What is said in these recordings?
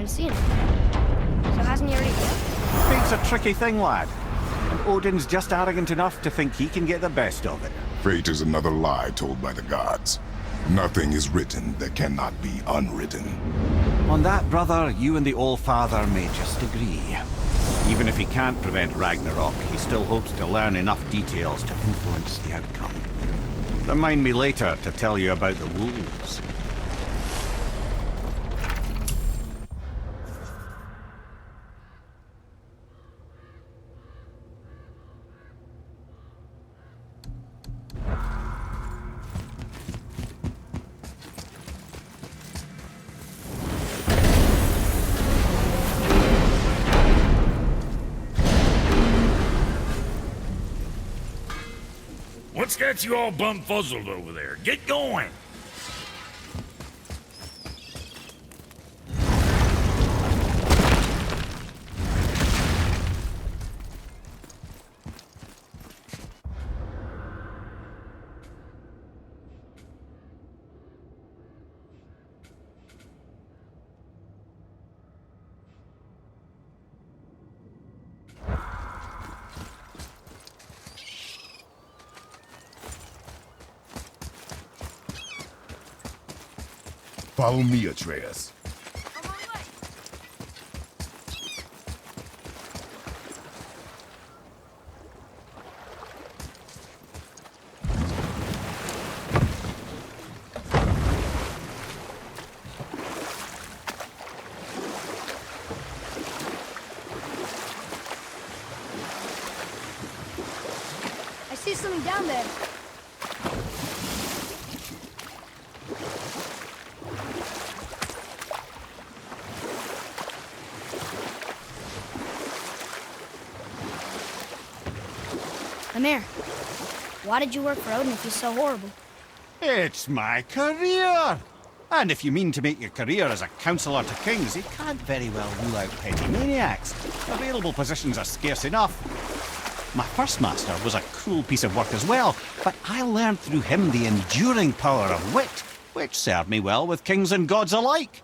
haven't seen him. So hasn't he already... Fate's a tricky thing, lad. And Odin's just arrogant enough to think he can get the best of it. Fate is another lie told by the gods. Nothing is written that cannot be unwritten. On that, brother, you and the All-Father may just agree. Even if he can't prevent Ragnarok, he still hopes to learn enough details to influence the outcome. Remind me later to tell you about the wolves. What's got you all bumfuzzled over there? Get going! Follow me, Atreus. I see something down there. Amir, why did you work for Odin if he's so horrible? It's my career! And if you mean to make your career as a counselor to kings, you can't very well rule out petty maniacs. Available positions are scarce enough. My first master was a cruel piece of work as well, but I learned through him the enduring power of wit, which served me well with kings and gods alike.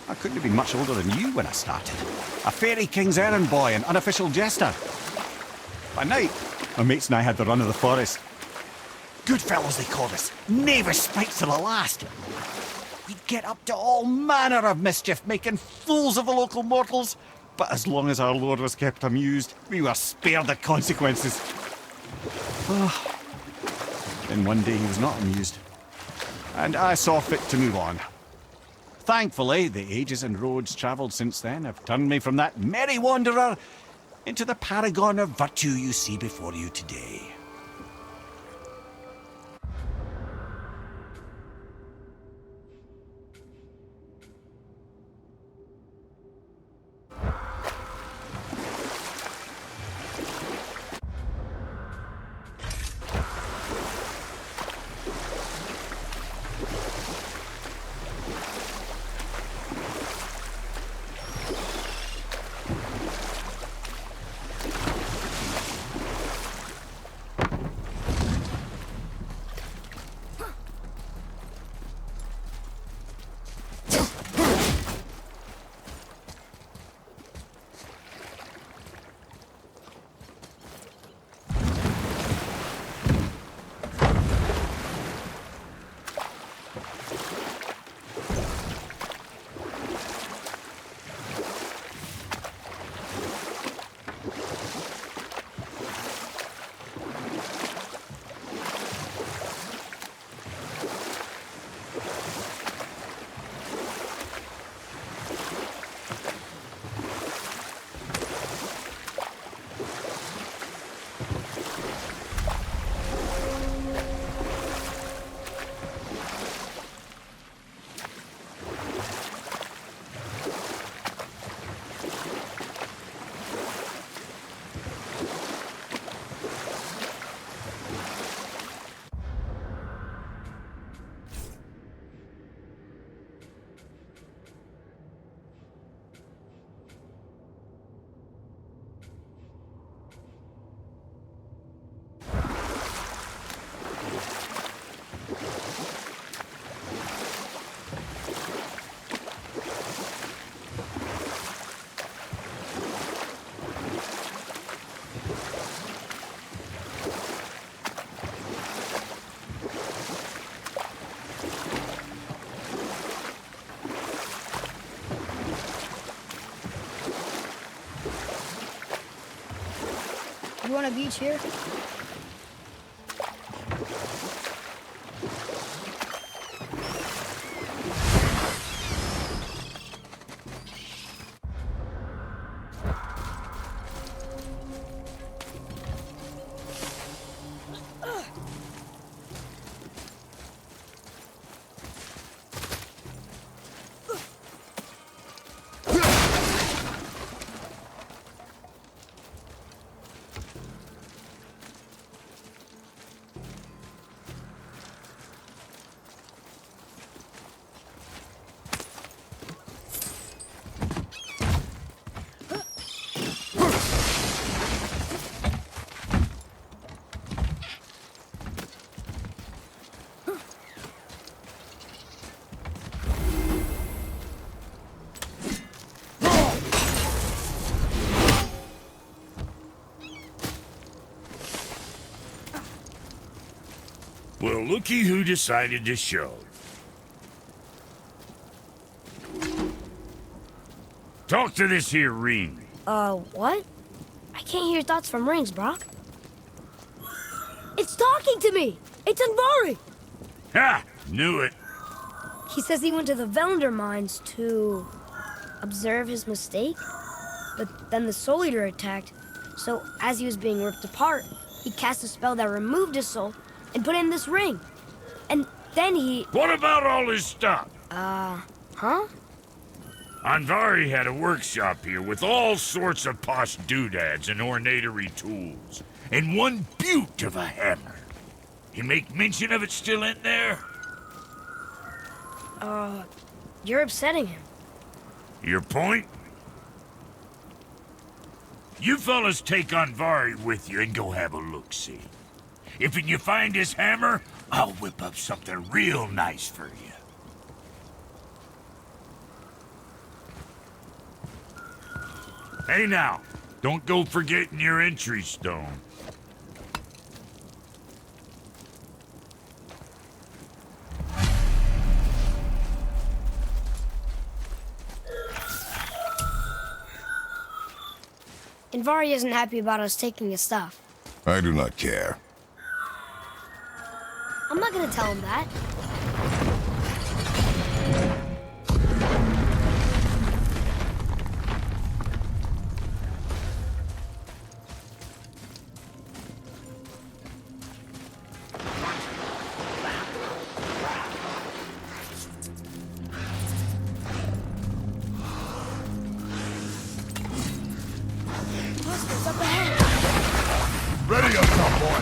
I couldn't have been much older than you when I started. A fairy king's errand boy and unofficial jester. By night, my mates and I had the run of the forest. Good fellows, they called us. Knavish spikes to the last. We'd get up to all manner of mischief, making fools of the local mortals. But as long as our lord was kept amused, we were spared the consequences. Then one day he was not amused, and I saw fit to move on. Thankfully, the ages and roads travelled since then have turned me from that merry wanderer into the paragon of virtue you see before you today. on a beach here? Well, looky who decided to show. Talk to this here ring. What? I can't hear thoughts from rings, Brock. It's talking to me! It's Andvari! Ha! Knew it. He says he went to the Velnder mines to observe his mistake, but then the Soul Eater attacked, so as he was being ripped apart, he cast a spell that removed his soul and put in this ring. And then he... What about all his stuff? Huh? Andvari had a workshop here with all sorts of posh doodads and ornatery tools, and one beaut of a hammer. You make mention of it still in there? You're upsetting him. Your point? You fellas take Andvari with you and go have a look-see. If you find his hammer, I'll whip up something real nice for you. Hey now, don't go forgetting your entry stone. Andvari isn't happy about us taking his stuff. I do not care. I'm not gonna tell him that. Monsters up ahead! Ready up, top boy!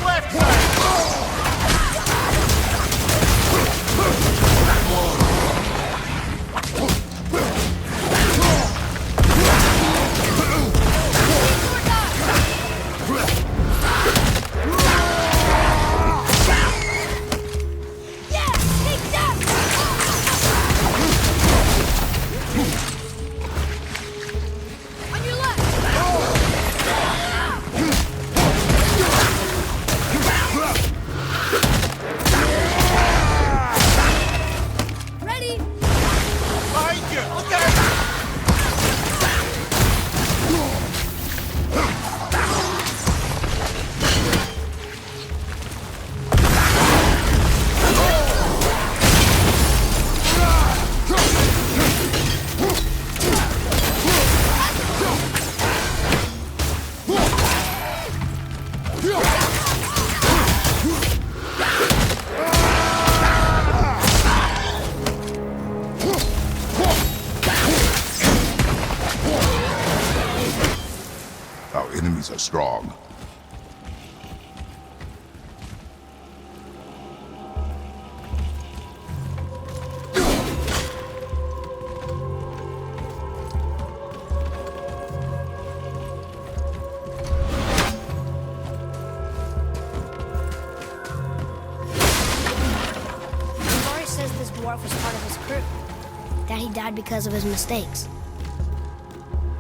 Left side! Yeah! Take that! On your left! Ready? Behind you! Look out! Our enemies are strong. Andvari says this dwarf was part of his crew. That he died because of his mistakes.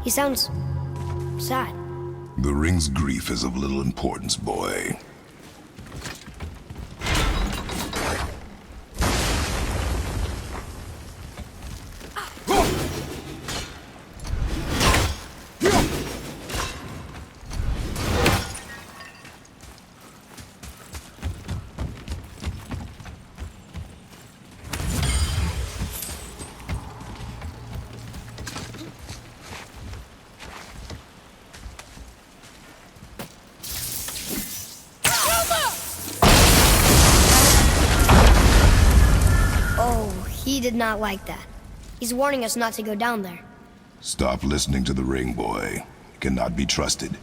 He sounds sad. The ring's grief is of little importance, boy. did not like that. He's warning us not to go down there. Stop listening to the ring, boy. He cannot be trusted.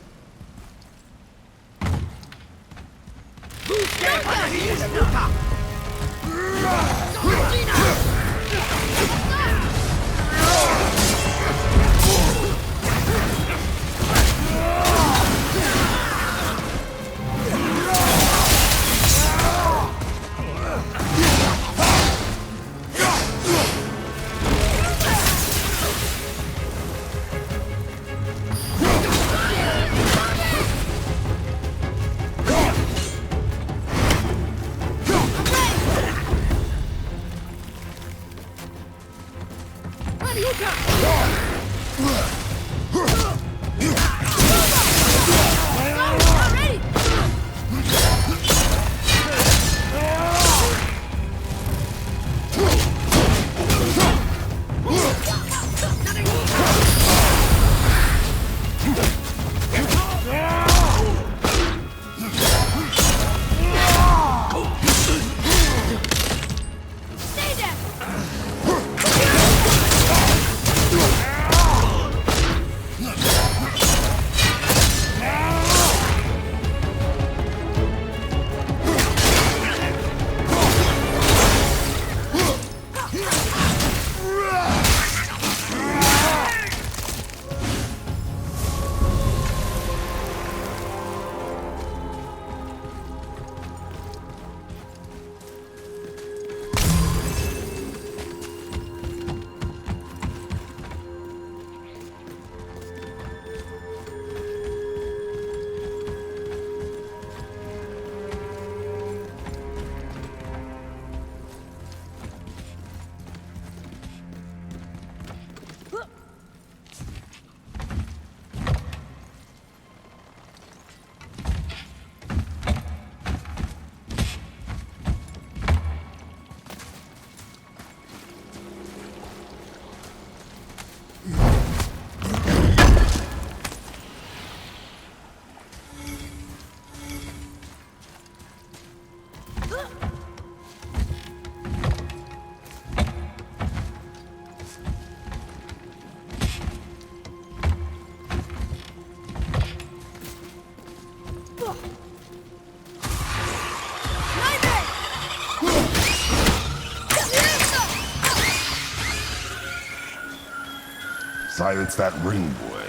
Silence that ring, boy.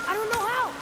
I don't know how.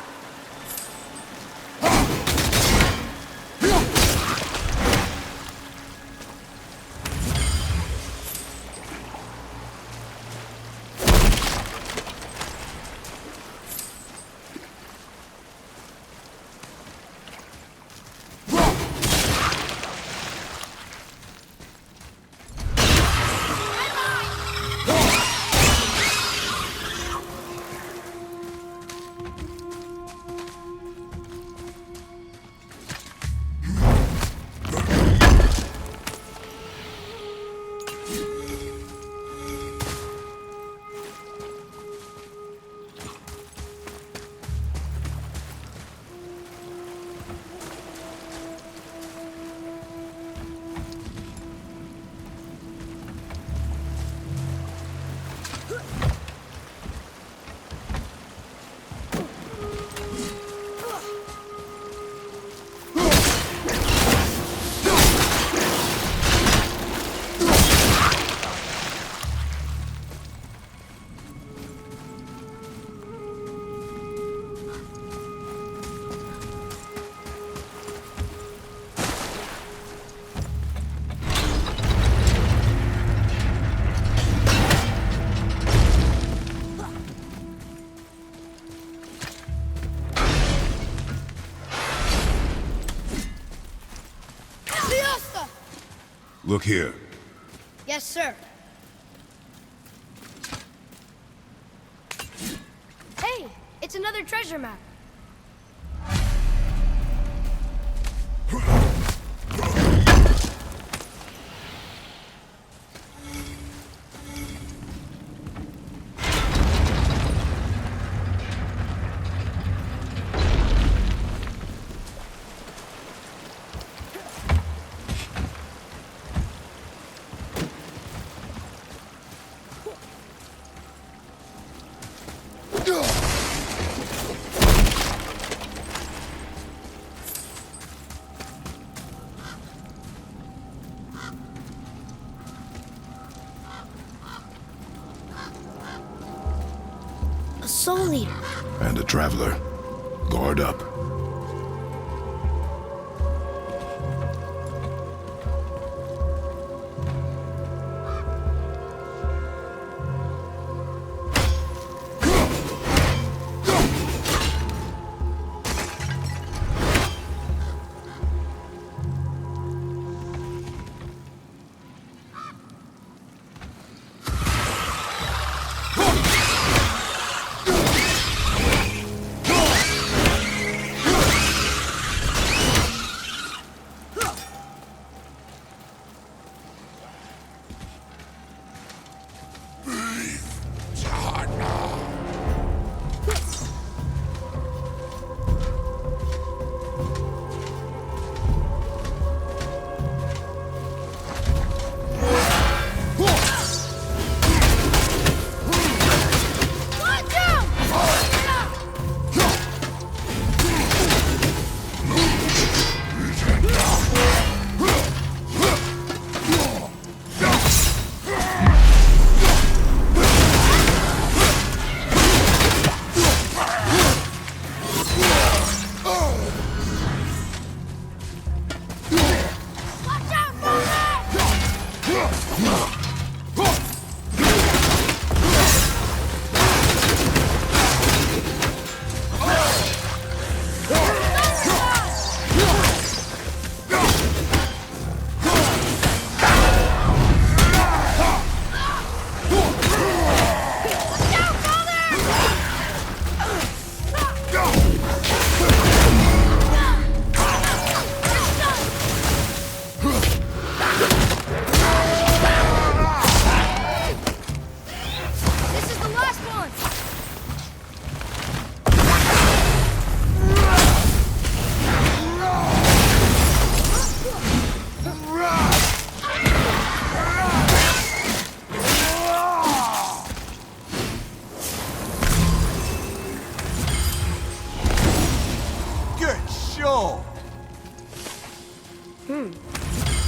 Look here. Yes, sir. Hey, it's another treasure map. And a traveler. Guard up.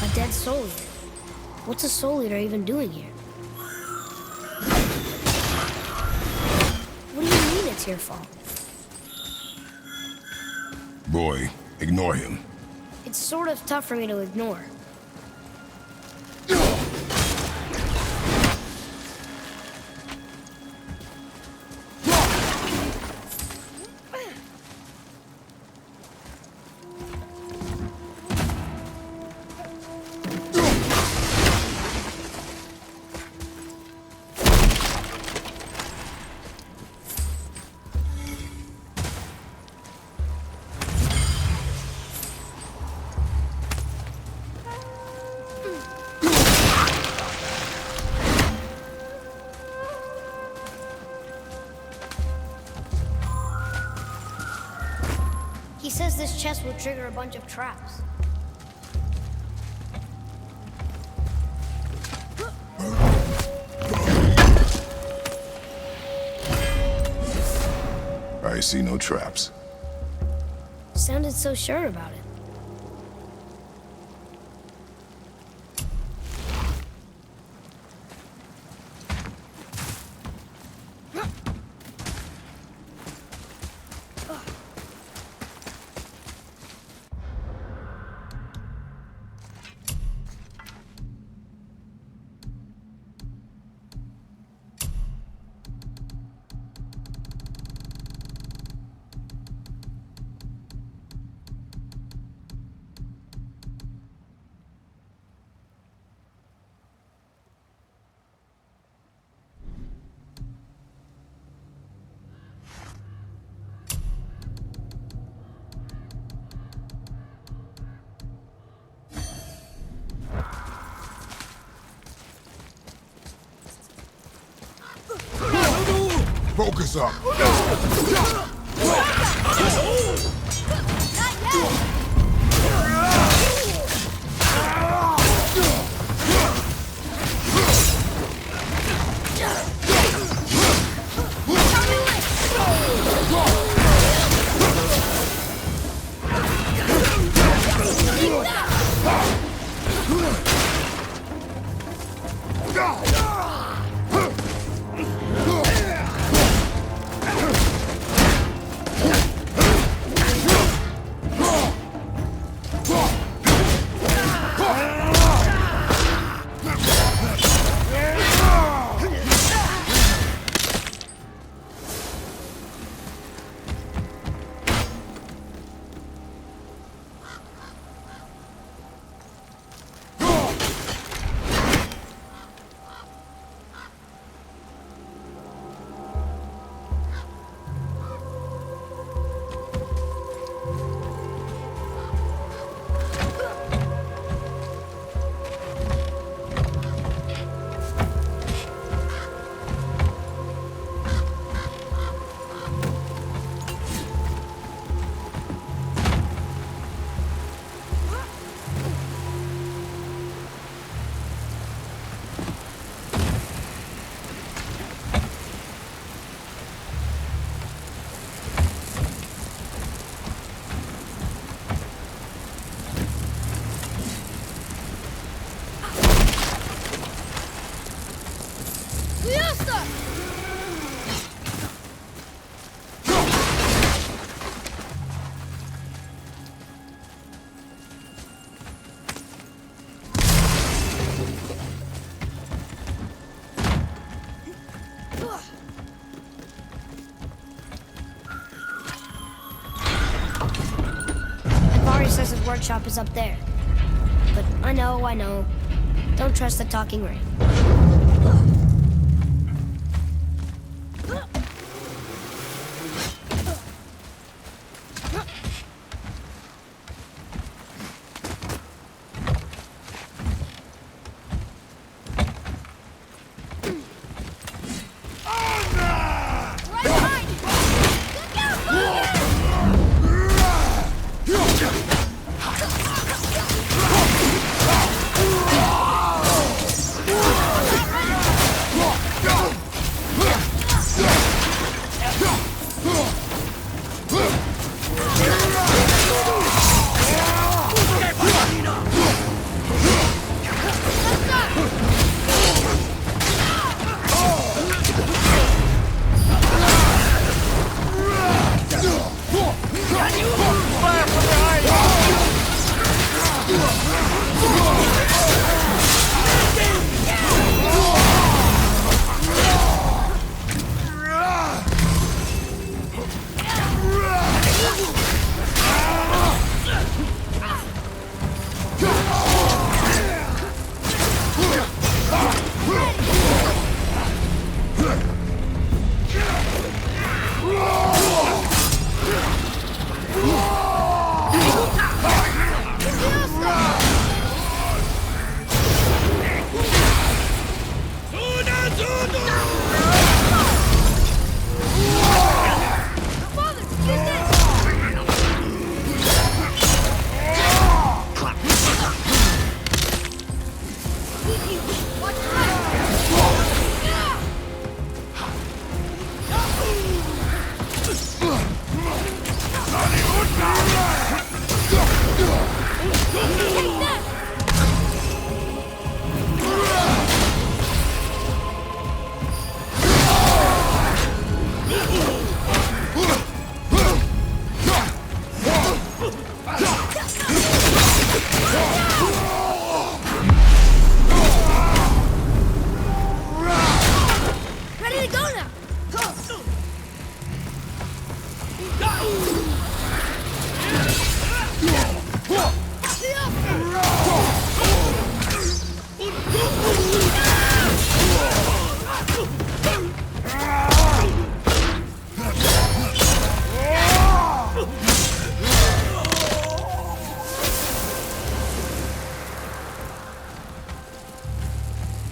A dead soul eater. What's a soul eater even doing here? What do you mean it's your fault? Boy, ignore him. It's sort of tough for me to ignore. He says this chest will trigger a bunch of traps. I see no traps. Sounded so sure about it. Focus up. Vari says his workshop is up there. But I know. Don't trust the talking ring.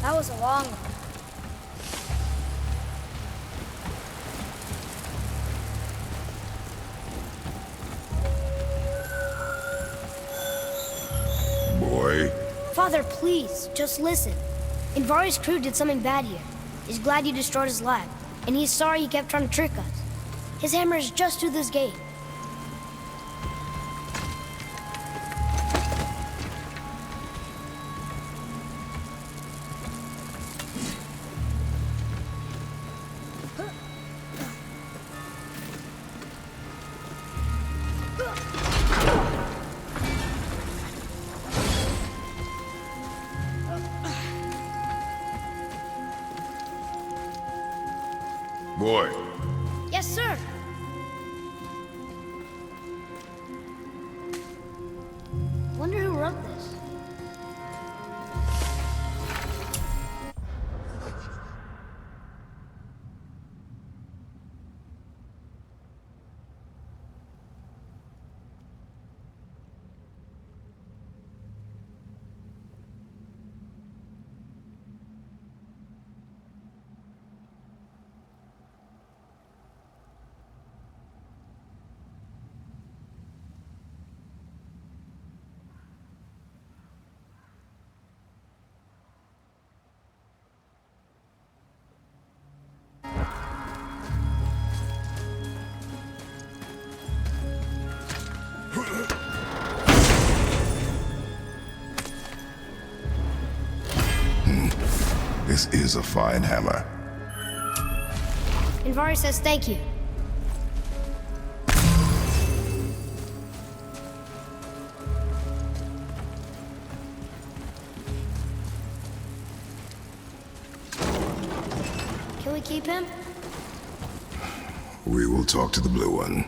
That was a long one. Boy, Father, please, just listen. Invari's crew did something bad here. He's glad you destroyed his lab, and he's sorry he kept trying to trick us. His hammer is just through this gate. boy, Yes, sir. Wonder who wrote this. this is a fine hammer. Invari says thank you. Can we keep him? We will talk to the blue one.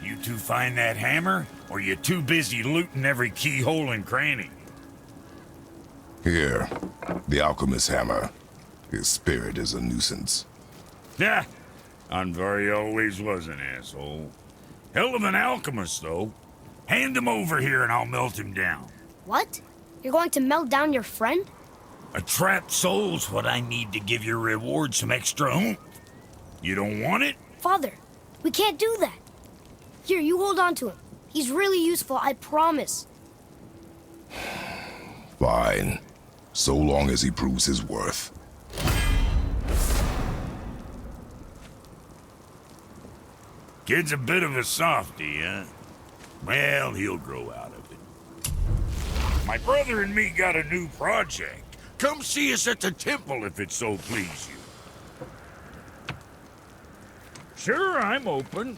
You two find that hammer, or you too busy looting every keyhole and cranny? Here, the alchemist's hammer. His spirit is a nuisance. Yeah, Andvari always was an asshole. Hell of an alchemist, though. Hand him over here and I'll melt him down. What? You're going to melt down your friend? A trapped soul's what I need to give your reward some extra oomph. You don't want it? Father, we can't do that. Here, you hold on to him. He's really useful, I promise. Fine. So long as he proves his worth. Kid's a bit of a softy, huh? Well, he'll grow out of it. My brother and me got a new project. Come see us at the temple if it so please you. Sure, I'm open.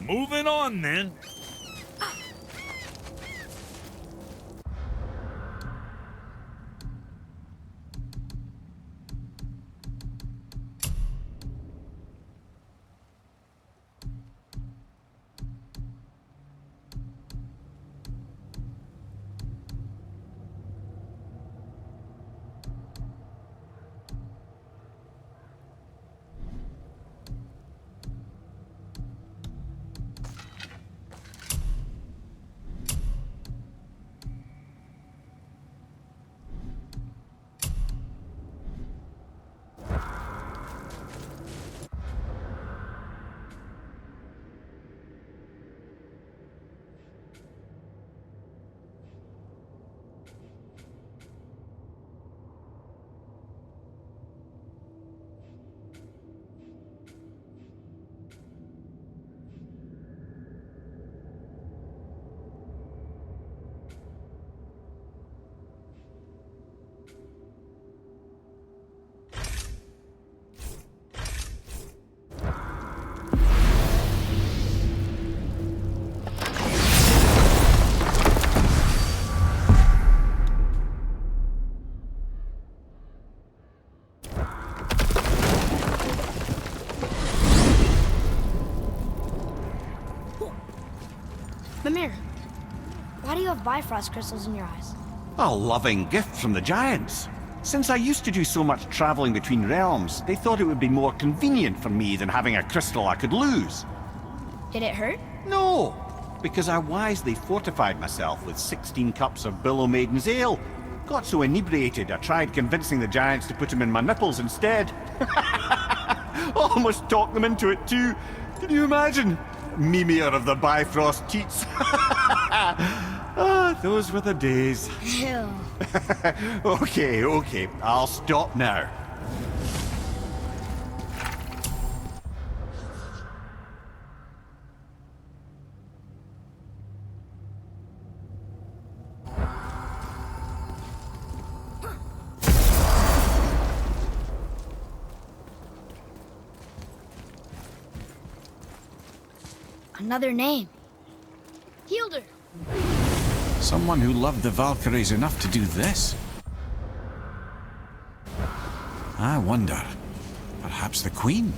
Moving on, then. Mimir, why do you have Bifrost crystals in your eyes? A loving gift from the giants. Since I used to do so much traveling between realms, they thought it would be more convenient for me than having a crystal I could lose. Did it hurt? No, because I wisely fortified myself with 16 cups of Billow Maiden's ale. Got so inebriated, I tried convincing the giants to put them in my nipples instead. Almost talked them into it too. Can you imagine? Mimir of the Bifrost teats. Ah, those were the days. Ew. Okay, I'll stop now. Another name. Hildur. Someone who loved the Valkyries enough to do this? I wonder. Perhaps the Queen?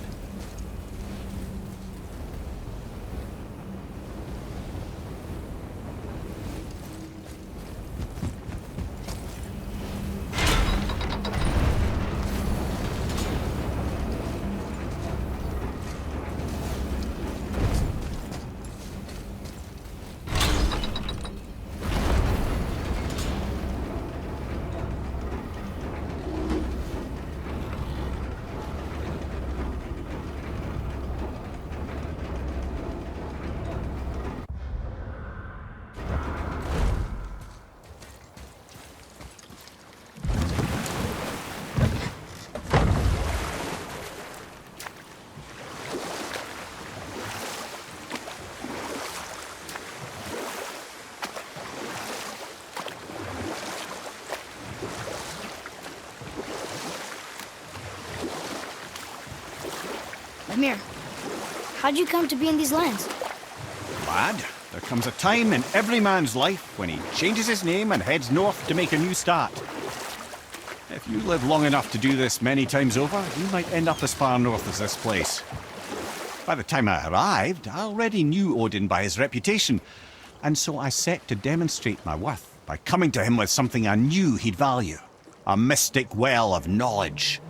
Ymir, how'd you come to be in these lands? Lad, there comes a time in every man's life when he changes his name and heads north to make a new start. If you live long enough to do this many times over, you might end up as far north as this place. By the time I arrived, I already knew Odin by his reputation, and so I set to demonstrate my worth by coming to him with something I knew he'd value. A mystic well of knowledge.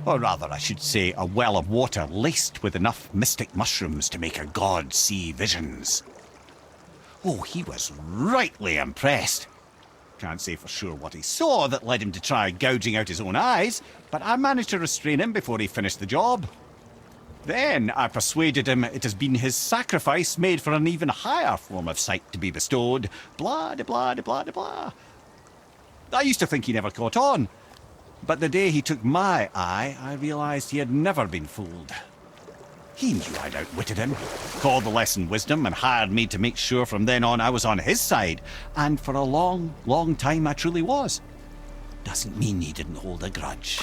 Or rather, I should say, a well of water laced with enough mystic mushrooms to make a god see visions. Oh, he was rightly impressed. Can't say for sure what he saw that led him to try gouging out his own eyes, but I managed to restrain him before he finished the job. Then I persuaded him it has been his sacrifice made for an even higher form of sight to be bestowed. Blah, de blah, de blah, de blah. I used to think he never caught on. But the day he took my eye, I realized he had never been fooled. He knew I'd outwitted him, called the lesson wisdom, and hired me to make sure from then on I was on his side. And for a long, long time I truly was. Doesn't mean he didn't hold a grudge.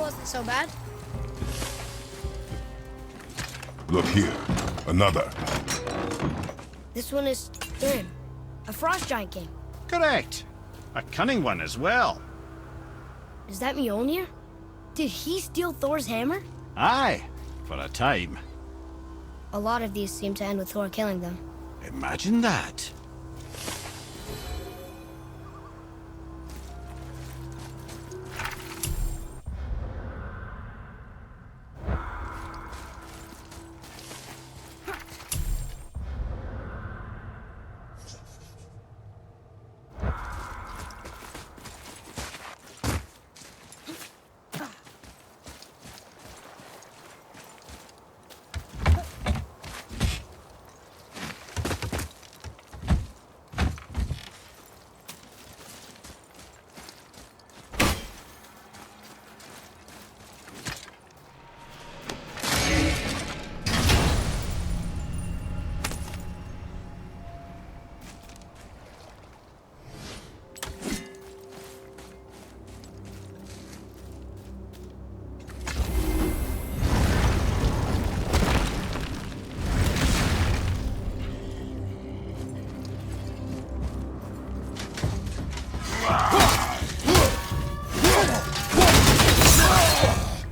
wasn't so bad. Look here. Another. This one is Thrym, a frost giant king. Correct. A cunning one as well. Is that Mjolnir? Did he steal Thor's hammer? Aye, for a time. A lot of these seem to end with Thor killing them. Imagine that.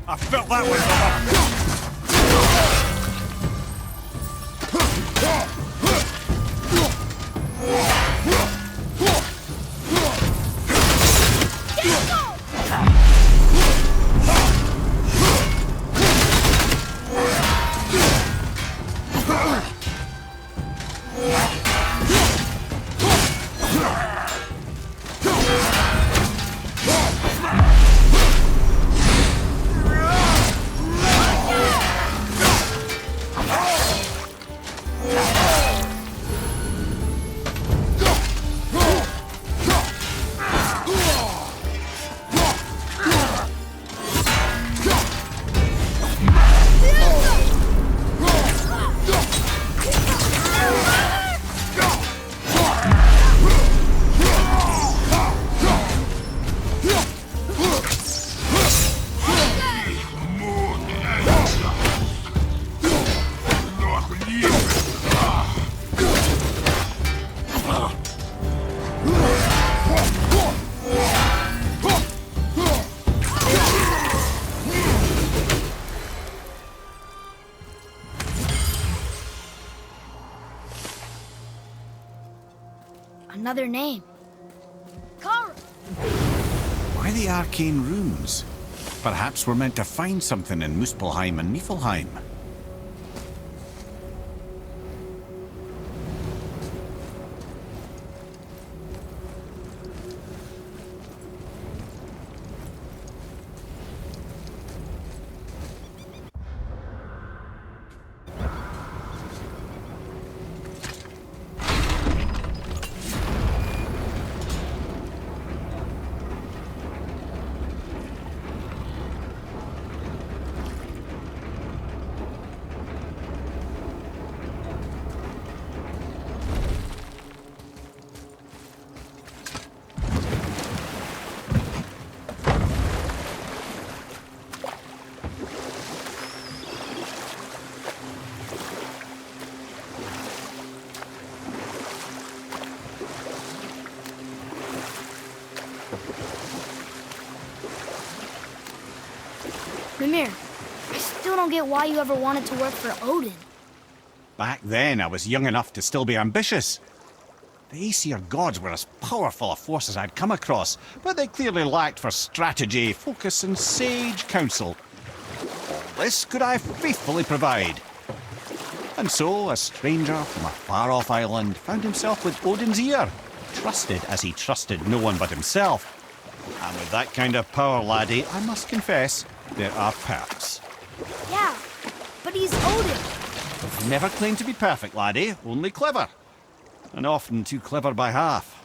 I felt that one, brother. Another name. Kara! Why the arcane runes? Perhaps we're meant to find something in Muspelheim and Niflheim. Mimir, I still don't get why you ever wanted to work for Odin. Back then, I was young enough to still be ambitious. The Aesir gods were as powerful a force as I'd come across, but they clearly lacked for strategy, focus, and sage counsel. All this could I faithfully provide. And so, a stranger from a far-off island found himself with Odin's ear, trusted as he trusted no one but himself. And with that kind of power, laddie, I must confess, there are perks. Yeah, but he's Odin. Never claimed to be perfect, laddie, only clever. And often too clever by half.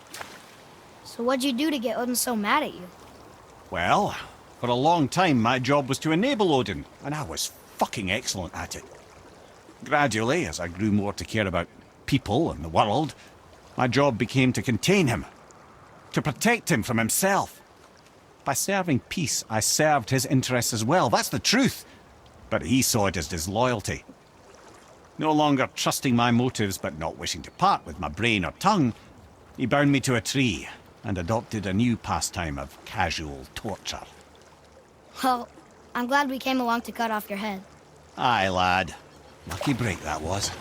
So what'd you do to get Odin so mad at you? Well, for a long time my job was to enable Odin, and I was fucking excellent at it. Gradually, as I grew more to care about people and the world, my job became to contain him, to protect him from himself. By serving peace, I served his interests as well. That's the truth. But he saw it as disloyalty. No longer trusting my motives, but not wishing to part with my brain or tongue, he bound me to a tree and adopted a new pastime of casual torture. Well, I'm glad we came along to cut off your head. Aye, lad. Lucky break that was.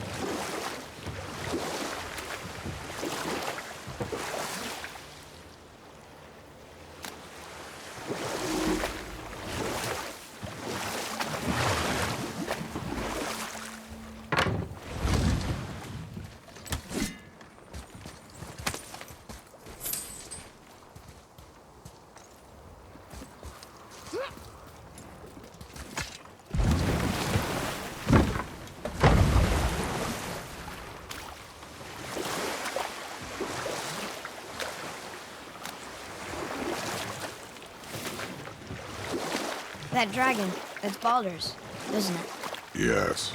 That dragon, it's Baldur's, isn't it? Yes.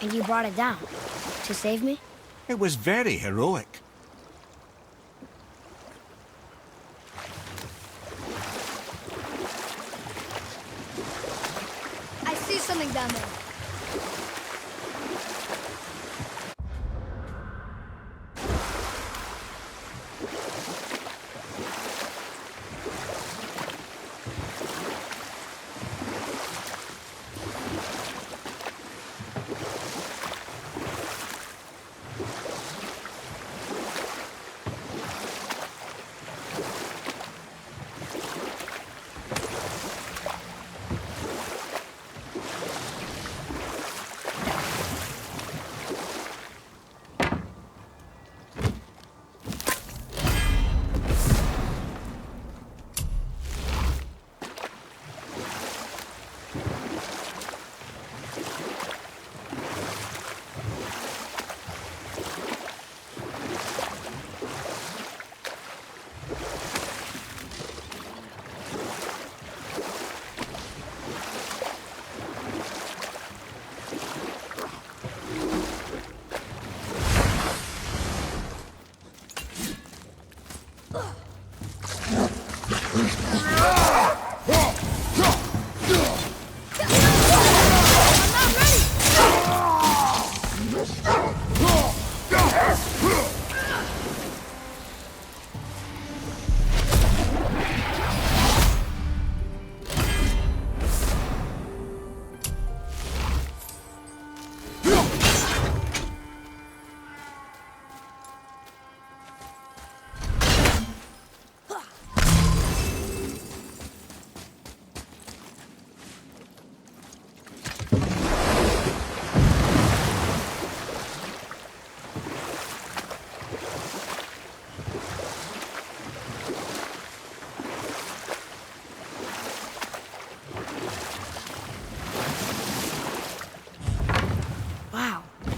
And you brought it down to save me? It was very heroic. I see something down there.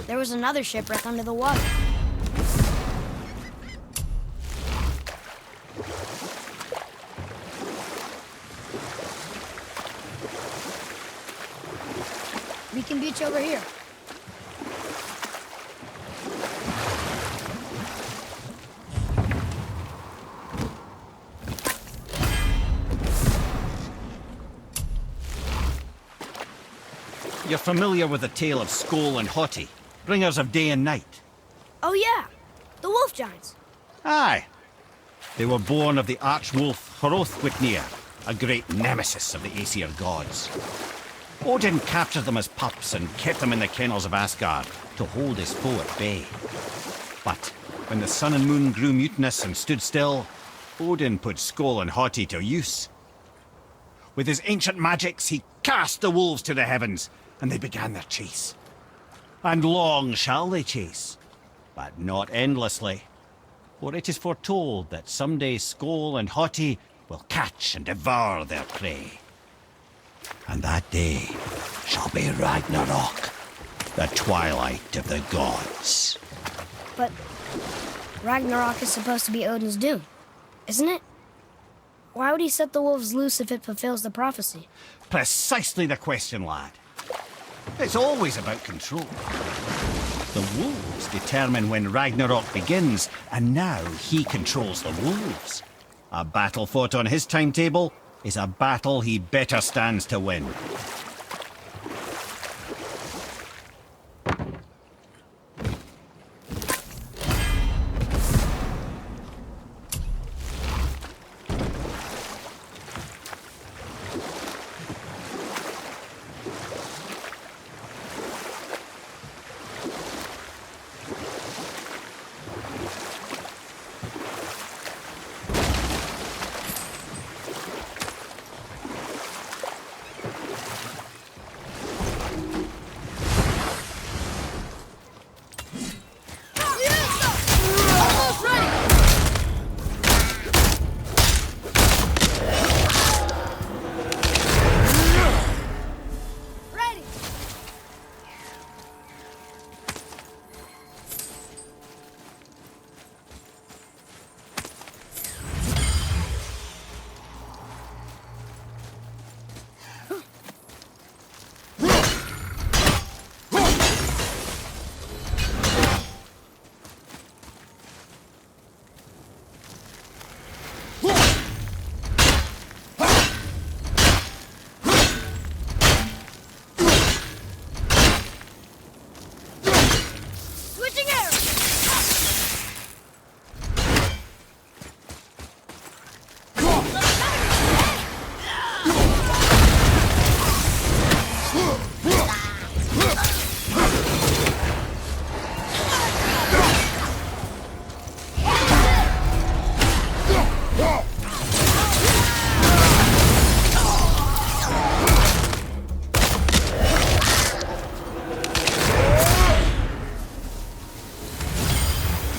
There was another shipwreck under the water. We can beach over here. You're familiar with the tale of Skoll and Hoti, bringers of day and night? Oh yeah, the wolf giants. Aye. They were born of the archwolf Hrothwitnir, a great nemesis of the Aesir gods. Odin captured them as pups and kept them in the kennels of Asgard to hold his foe at bay. But when the sun and moon grew mutinous and stood still, Odin put Skoll and Hoti to use. With his ancient magics, he cast the wolves to the heavens, and they began their chase. And long shall they chase, but not endlessly. For it is foretold that someday Skoll and Hoti will catch and devour their prey. And that day shall be Ragnarok, the twilight of the gods. But Ragnarok is supposed to be Odin's doom, isn't it? Why would he set the wolves loose if it fulfills the prophecy? Precisely the question, lad. It's always about control. The wolves determine when Ragnarok begins, and now he controls the wolves. A battle fought on his timetable is a battle he better stands to win.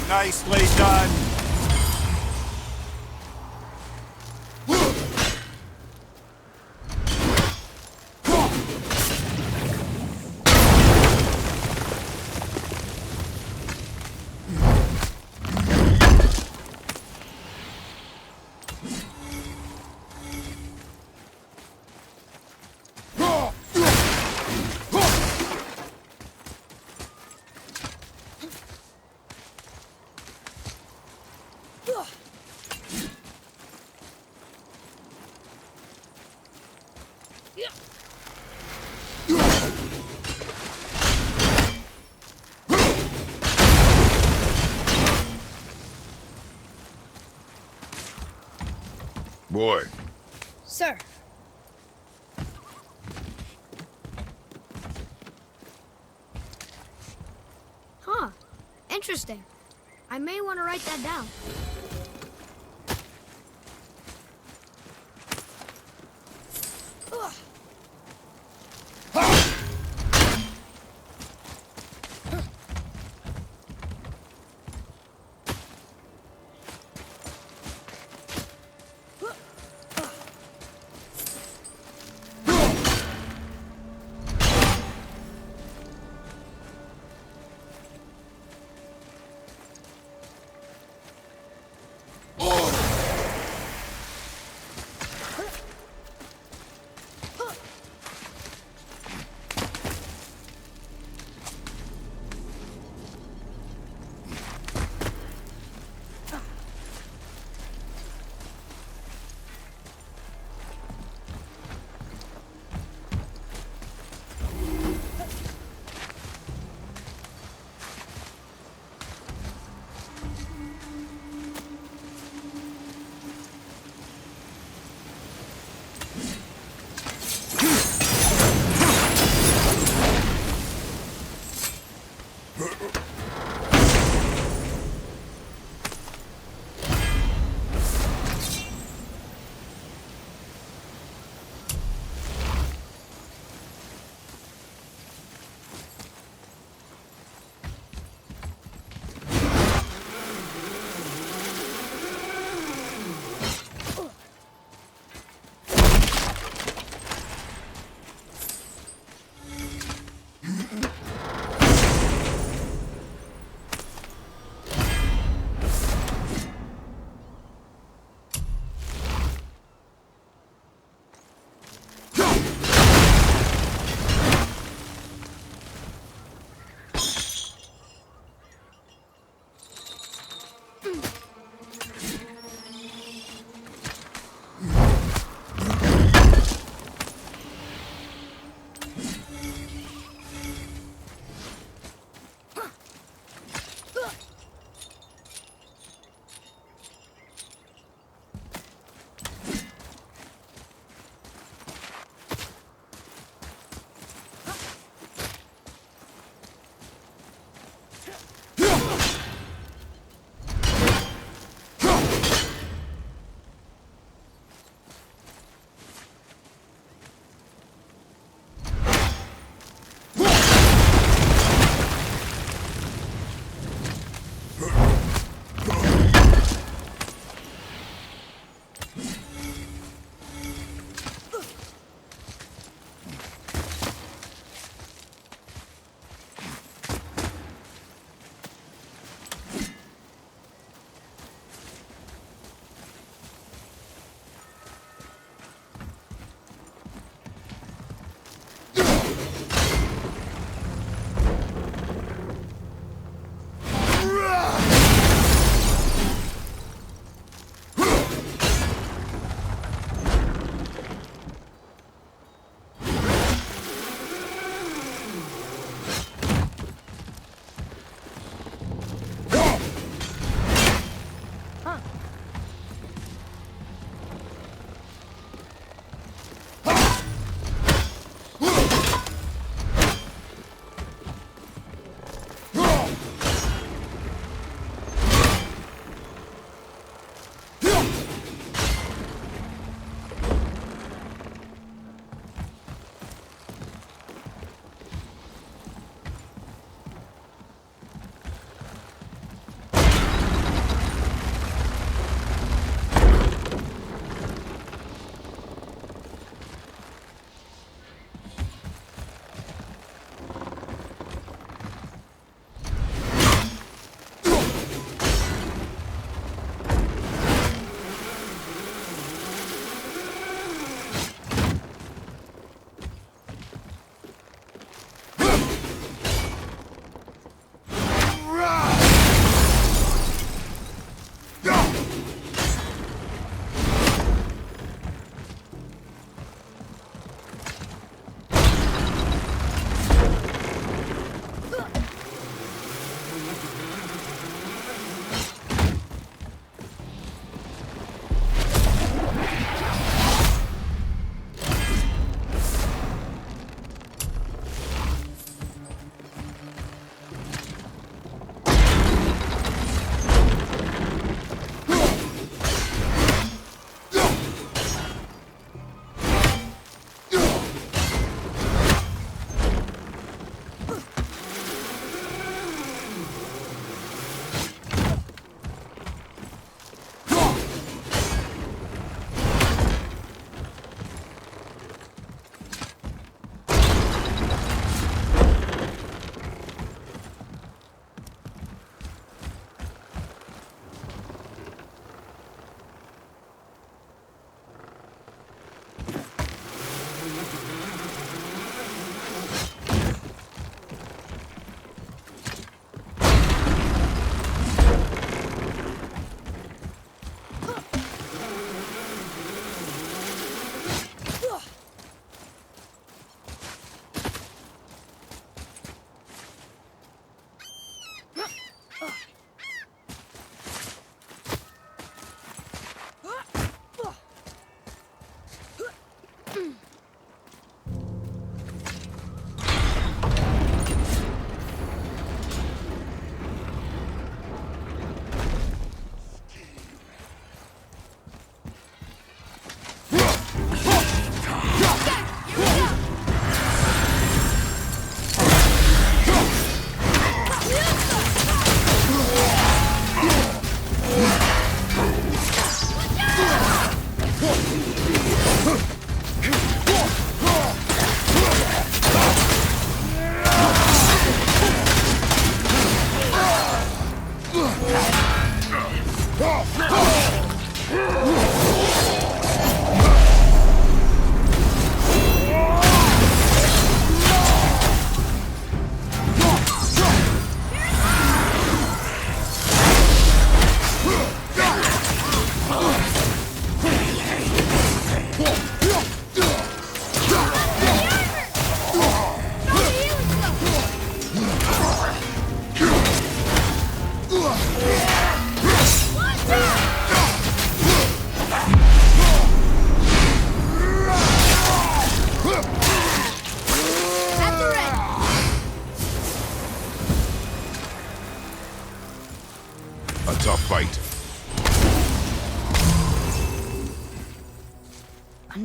Nicely done. Boy, Sir. Huh. Interesting. I may want to write that down.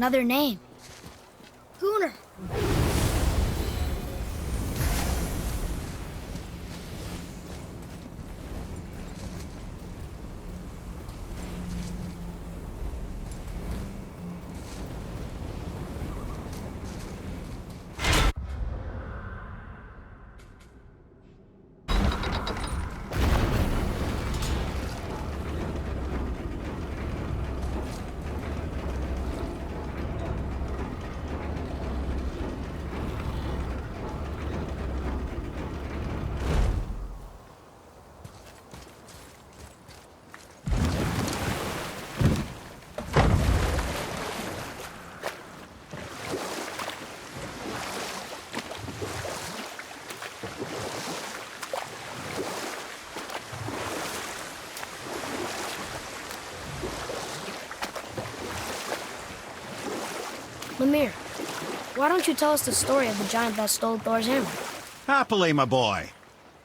another name. Gunnar. Lemire, why don't you tell us the story of the giant that stole Thor's hammer? Happily, my boy.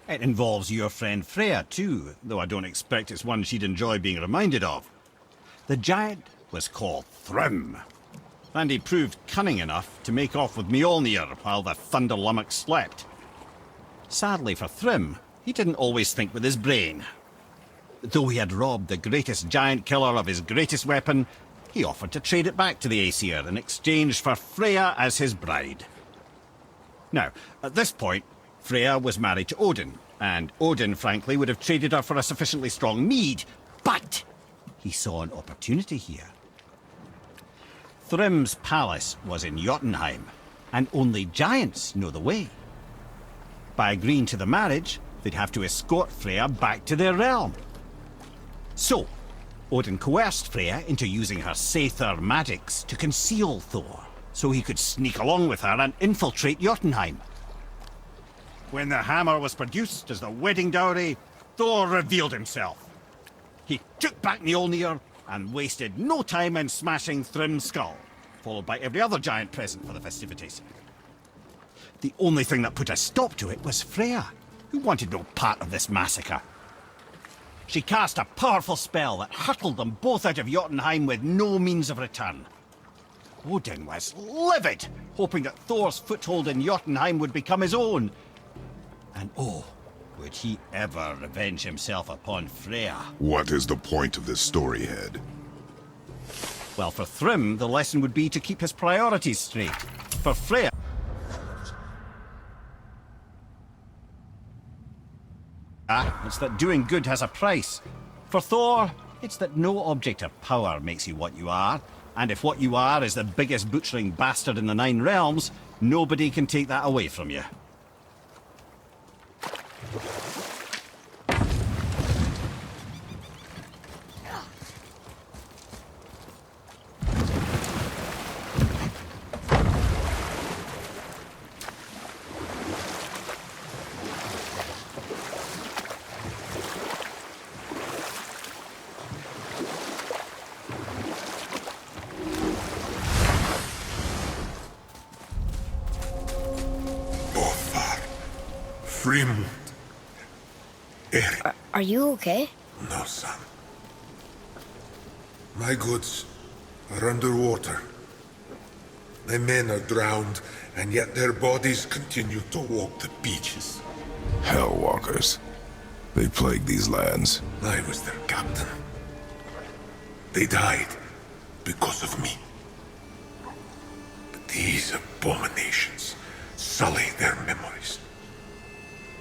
It involves your friend Freya, too, though I don't expect it's one she'd enjoy being reminded of. The giant was called Thrym, and he proved cunning enough to make off with Mjolnir while the Thunder Lummox slept. Sadly for Thrym, he didn't always think with his brain. Though he had robbed the greatest giant killer of his greatest weapon, he offered to trade it back to the Aesir in exchange for Freya as his bride. Now, at this point, Freya was married to Odin, and Odin, frankly, would have traded her for a sufficiently strong mead, but he saw an opportunity here. Thrym's palace was in Jotunheim, and only giants know the way. By agreeing to the marriage, they'd have to escort Freya back to their realm. So, Odin coerced Freya into using her Seithar magics to conceal Thor, so he could sneak along with her and infiltrate Jotunheim. When the hammer was produced as the wedding dowry, Thor revealed himself. He took back Mjolnir and wasted no time in smashing Thrym's skull, followed by every other giant present for the festivities. The only thing that put a stop to it was Freya, who wanted no part of this massacre. She cast a powerful spell that hurtled them both out of Jotunheim with no means of return. Odin was livid, hoping that Thor's foothold in Jotunheim would become his own. And oh, would he ever revenge himself upon Freya? What is the point of this story, Head? Well, for Thrym, the lesson would be to keep his priorities straight. For Freya, it's that doing good has a price. For Thor, it's that no object of power makes you what you are. And if what you are is the biggest butchering bastard in the Nine Realms, nobody can take that away from you. Fremont. Eric. Are you okay? No, son. My goods are underwater. My men are drowned, and yet their bodies continue to walk the beaches. Hellwalkers. They plague these lands. I was their captain. They died because of me. But these abominations sully their memories.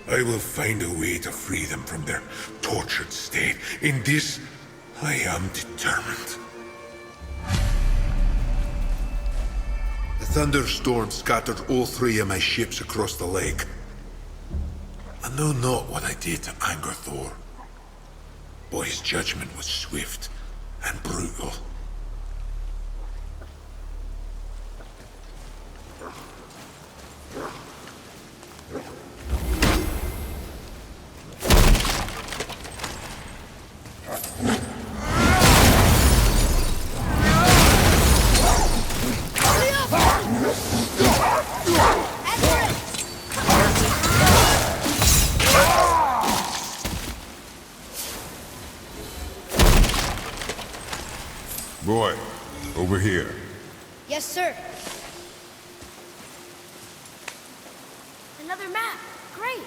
I will find a way to free them from their tortured state. In this, I am determined. The thunderstorm scattered all 3 of my ships across the lake. I know not what I did to anger Thor, but his judgment was swift and brutal. Boy, over here. Yes, sir. Another map. Great.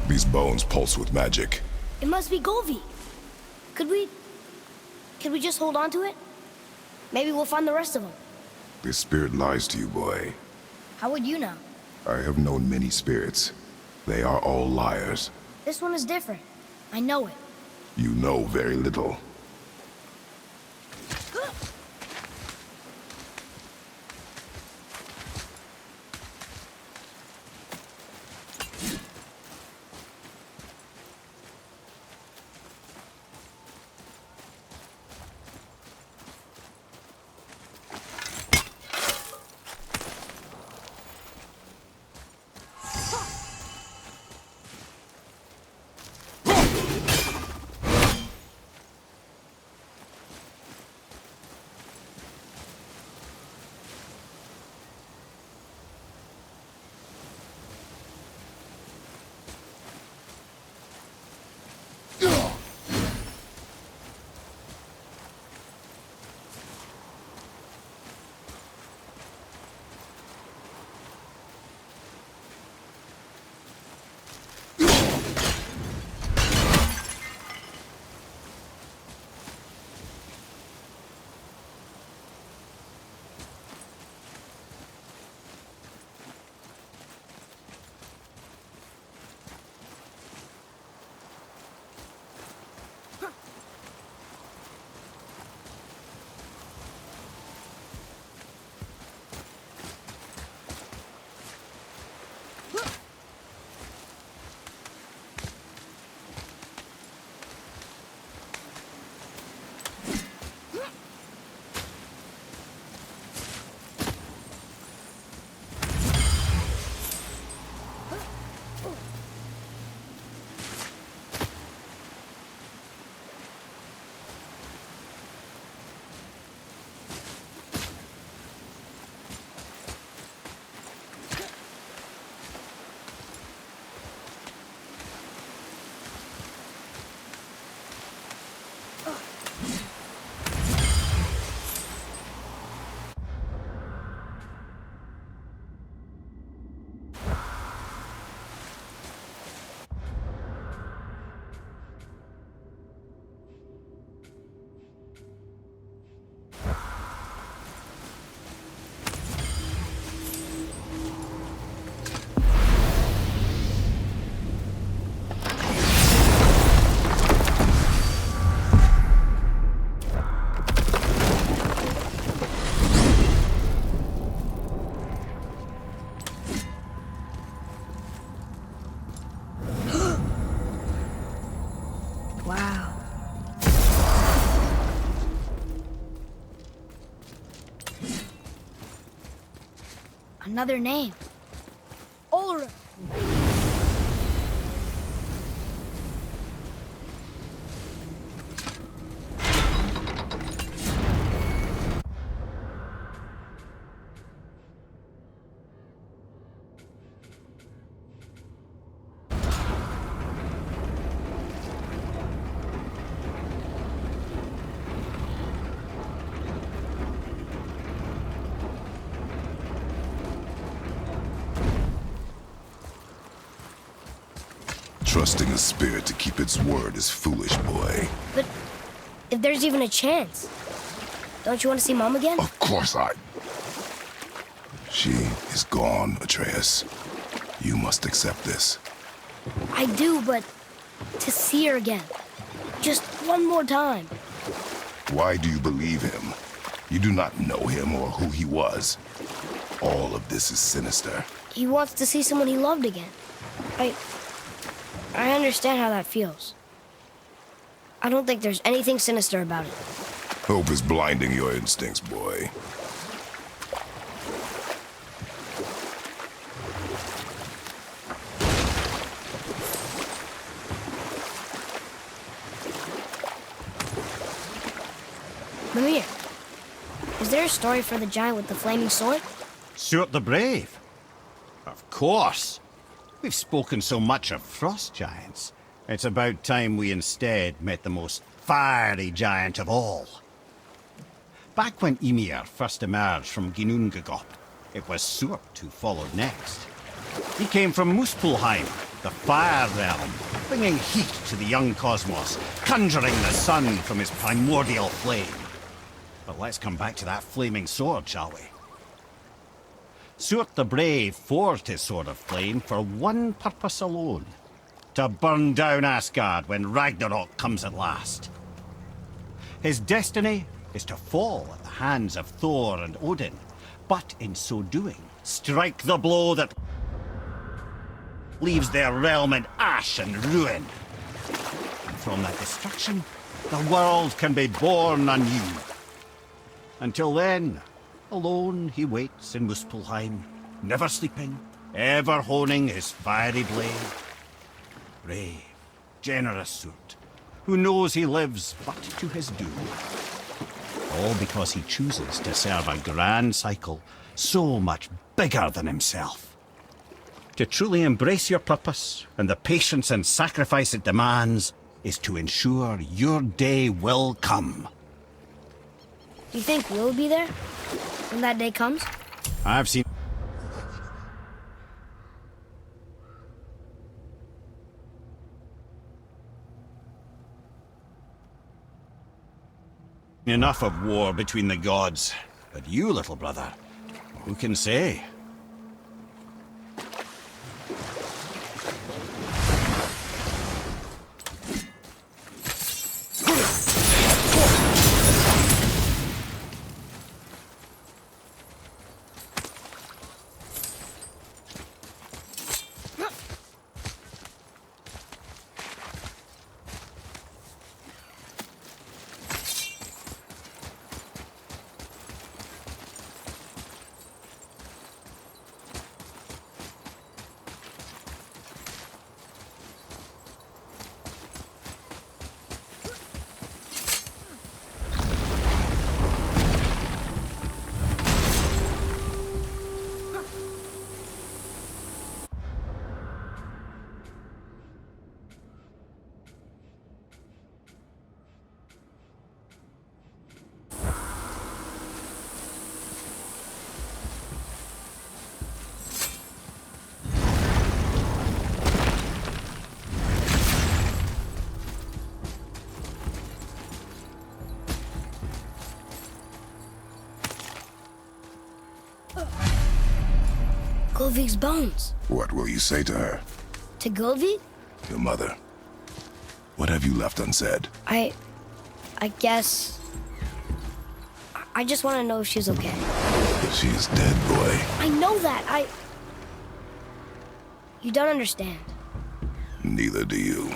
These bones pulse with magic. It must be Golvi. Could we just hold on to it? Maybe we'll find the rest of them. This spirit lies to you, boy. How would you know? I have known many spirits. They are all liars. This one is different. I know it. You know very little. Another name. Ulrich. Trusting a spirit to keep its word is foolish, boy. But if there's even a chance, don't you want to see Mom again? Of course I... She is gone, Atreus. You must accept this. I do, but to see her again. Just one more time. Why do you believe him? You do not know him or who he was. All of this is sinister. He wants to see someone he loved again. I understand how that feels. I don't think there's anything sinister about it. Hope is blinding your instincts, boy. Mimir, is there a story for the giant with the flaming sword? Stuart the Brave? Of course. We've spoken so much of frost giants. It's about time we instead met the most fiery giant of all. Back when Ymir first emerged from Ginnungagap, it was Stuart who followed next. He came from Muspelheim, the fire realm, bringing heat to the young cosmos, conjuring the sun from his primordial flame. But let's come back to that flaming sword, shall we? Stuart the Brave forged his sword of flame for one purpose alone: to burn down Asgard when Ragnarok comes at last. His destiny is to fall at the hands of Thor and Odin, but in so doing, strike the blow that leaves their realm in ash and ruin. And from that destruction, the world can be born anew. Until then, alone he waits in Muspelheim, never sleeping, ever honing his fiery blade. Brave, generous Stuart, who knows he lives but to his doom. All because he chooses to serve a grand cycle so much bigger than himself. To truly embrace your purpose and the patience and sacrifice it demands is to ensure your day will come. Do you think we'll be there when that day comes? I've seen enough of war between the gods. But you, little brother, who can say? Golvig's bones. What will you say to her? To Golvig? Your mother. What have you left unsaid? I guess... I just want to know if she's okay. She is dead, boy. I know that. You don't understand. Neither do you.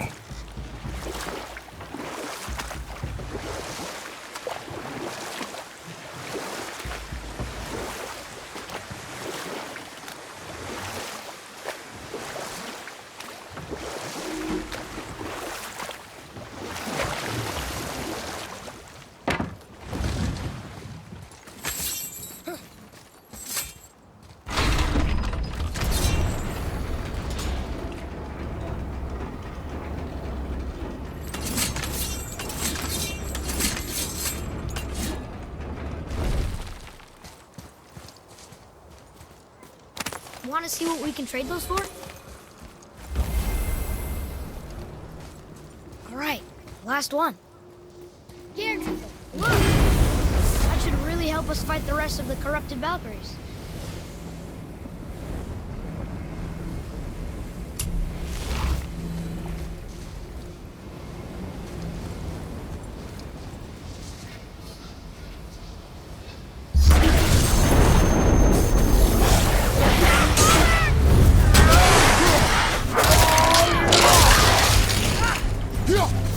Want to see what we can trade those for? All right, last one. Here, look! That should really help us fight the rest of the corrupted Valkyries. Yeah.